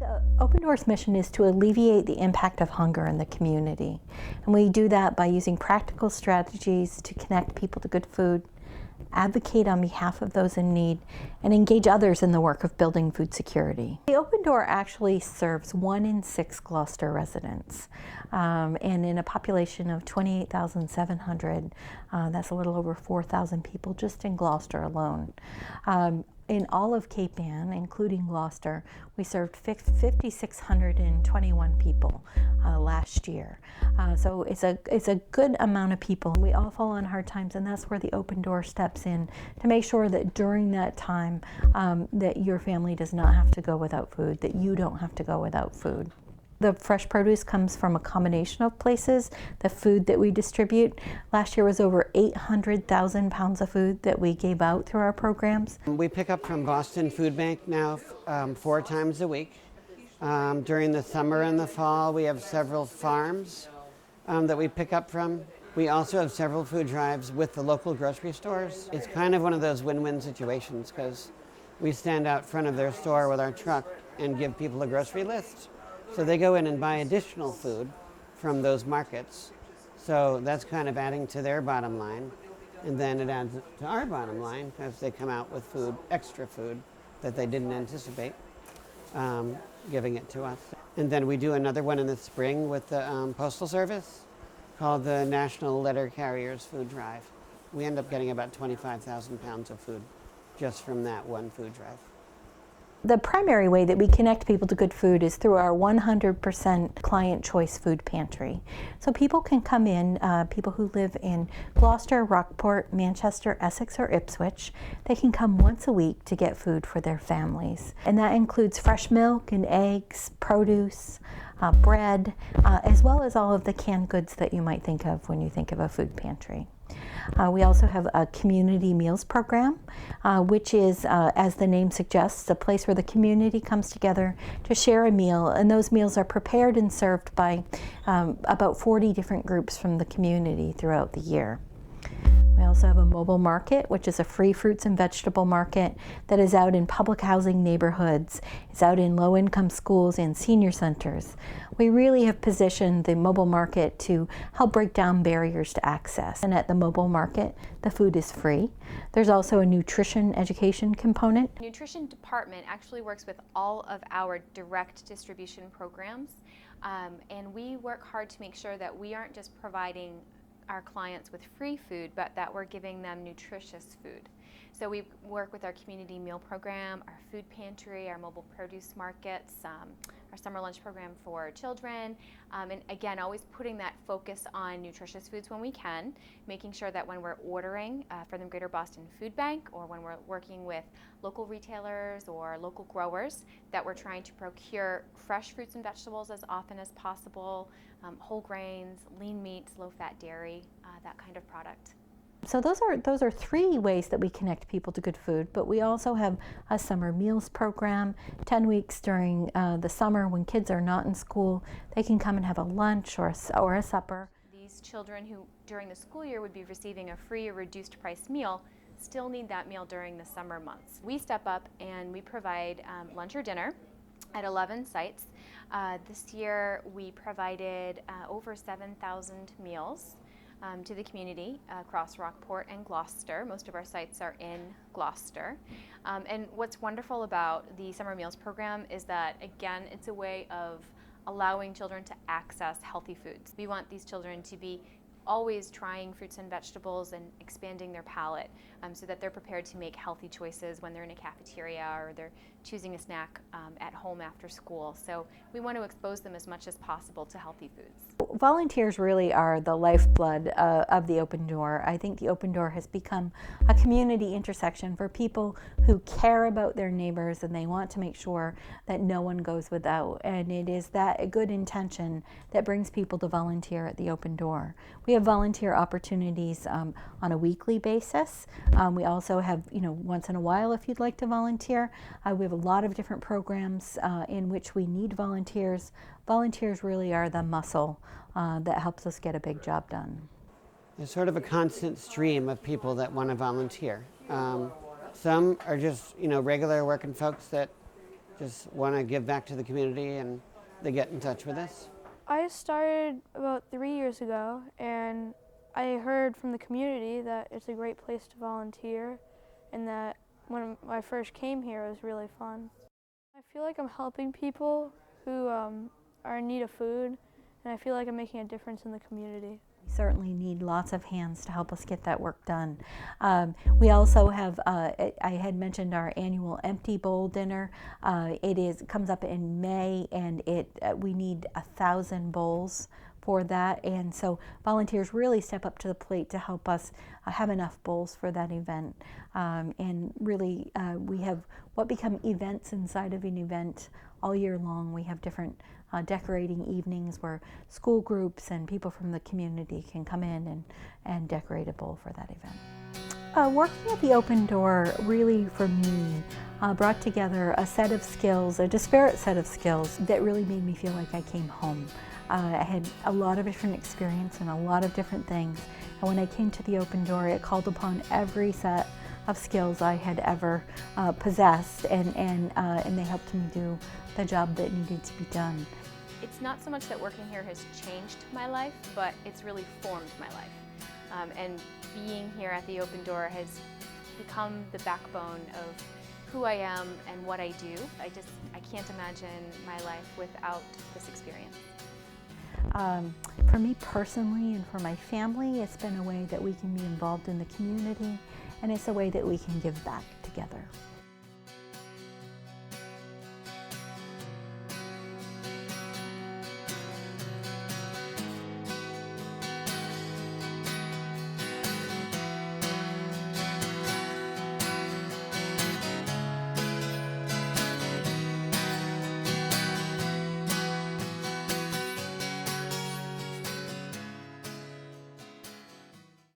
The Open Door's mission is to alleviate the impact of hunger in the community. And we do that by using practical strategies to connect people to good food, advocate on behalf of those in need, and engage others in the work of building food security. The Open Door actually serves 1 in 6 Gloucester residents. And in a population of 28,700, that's a little over 4,000 people just in Gloucester alone. In all of Cape Ann, including Gloucester, we served 5,621 people last year. So it's a good amount of people. We all fall on hard times, and that's where the Open Door steps in to make sure that during that time that your family does not have to go without food, that you don't have to go without food. The fresh produce comes from a combination of places. The food that we distribute, last year was over 800,000 pounds of food that we gave out through our programs. We pick up from Boston Food Bank now 4 times a week. During the summer and the fall, we have several farms that we pick up from. We also have several food drives with the local grocery stores. It's kind of one of those win-win situations because we stand out front of their store with our truck and give people a grocery list. So they go in and buy additional food from those markets. So that's kind of adding to their bottom line. And then it adds to our bottom line because they come out with food, extra food that they didn't anticipate, giving it to us. And then we do another one in the spring with the Postal Service called the National Letter Carriers Food Drive. We end up getting about 25,000 pounds of food just from that one food drive. The primary way that we connect people to good food is through our 100% client choice food pantry. So people can come in, people who live in Gloucester, Rockport, Manchester, Essex, or Ipswich, they can come once a week to get food for their families. And that includes fresh milk and eggs, produce, bread, as well as all of the canned goods that you might think of when you think of a food pantry. We also have a community meals program, which is, as the name suggests, a place where the community comes together to share a meal, and those meals are prepared and served by about 40 different groups from the community throughout the year. We also have a mobile market, which is a free fruits and vegetable market that is out in public housing neighborhoods. It's out in low-income schools and senior centers. We really have positioned the mobile market to help break down barriers to access. And at the mobile market, the food is free. There's also a nutrition education component. The nutrition department actually works with all of our direct distribution programs, and we work hard to make sure that we aren't just providing our clients with free food, but that we're giving them nutritious food. So we work with our community meal program, our food pantry, our mobile produce markets, our summer lunch program for children, and again, always putting that focus on nutritious foods when we can, making sure that when we're ordering from the Greater Boston Food Bank or when we're working with local retailers or local growers, that we're trying to procure fresh fruits and vegetables as often as possible, whole grains, lean meats, low-fat dairy, that kind of product. So those are 3 ways that we connect people to good food, but we also have a summer meals program, 10 weeks during the summer when kids are not in school. They can come and have a lunch or a supper. These children who during the school year would be receiving a free or reduced price meal still need that meal during the summer months. We step up and we provide lunch or dinner at 11 sites. This year we provided over 7,000 meals to the community across Rockport and Gloucester. Most of our sites are in Gloucester. And what's wonderful about the Summer Meals program is that, again, it's a way of allowing children to access healthy foods. We want these children to be always trying fruits and vegetables and expanding their palate so that they're prepared to make healthy choices when they're in a cafeteria or they're choosing a snack at home after school. So we want to expose them as much as possible to healthy foods. Volunteers really are the lifeblood of the Open Door. I think the Open Door has become a community intersection for people who care about their neighbors and they want to make sure that no one goes without. And it is that good intention that brings people to volunteer at the Open Door. We have volunteer opportunities on a weekly basis. We also have, once in a while, if you'd like to volunteer. We have a lot of different programs in which we need volunteers. Volunteers really are the muscle that helps us get a big job done. There's sort of a constant stream of people that want to volunteer. Some are just, regular working folks that just want to give back to the community, and they get in touch with us. I started about 3 years ago, and I heard from the community that it's a great place to volunteer, and that when I first came here, it was really fun. I feel like I'm helping people who are in need of food, and I feel like I'm making a difference in the community. We certainly need lots of hands to help us get that work done. We also have, I had mentioned our annual Empty Bowl dinner. It comes up in May, and we need 1,000 bowls for that, and so volunteers really step up to the plate to help us have enough bowls for that event. And really, we have what become events inside of an event all year long. We have different decorating evenings where school groups and people from the community can come in and decorate a bowl for that event. Working at the Open Door really, for me, brought together a set of skills, a disparate set of skills that really made me feel like I came home. I had a lot of different experience and a lot of different things, and when I came to the Open Door, it called upon every set of skills I had ever possessed, and they helped me do the job that needed to be done. It's not so much that working here has changed my life, but it's really formed my life. And being here at the Open Door has become the backbone of who I am and what I do. I can't imagine my life without this experience. For me personally and for my family, it's been a way that we can be involved in the community, and it's a way that we can give back together.